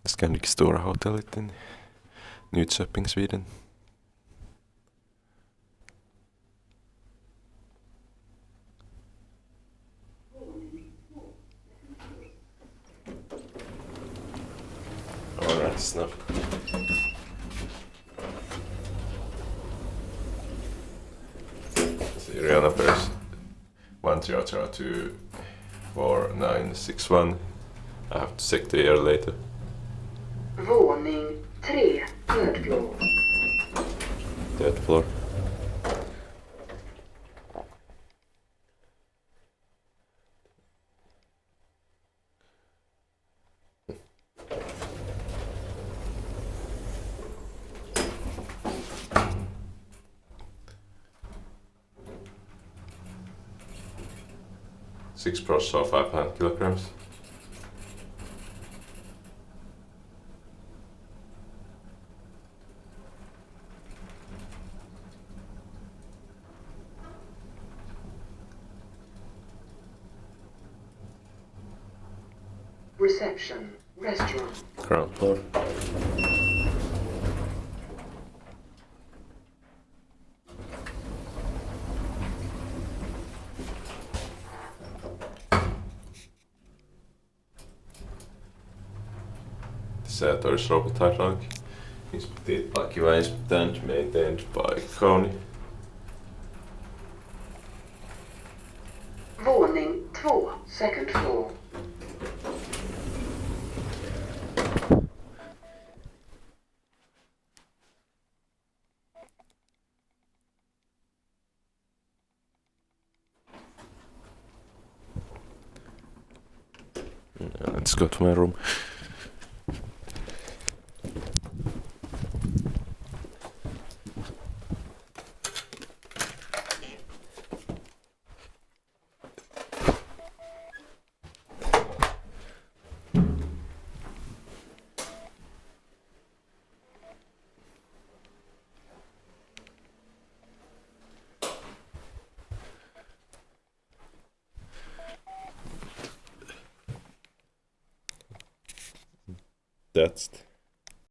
Scandic Stora Hotellet in Nyköping, Sweden. Alright, snabbt. Sirena press 10024961. I have to check the air later. Våning 3, third floor. Third floor. Six pros or 500 kilograms. Reception, restaurant. Ground floor. Säters Robot Hydraulic. Inspected by Kiva and maintained by Kone. Våning 2, second floor. Let's go to my room. That's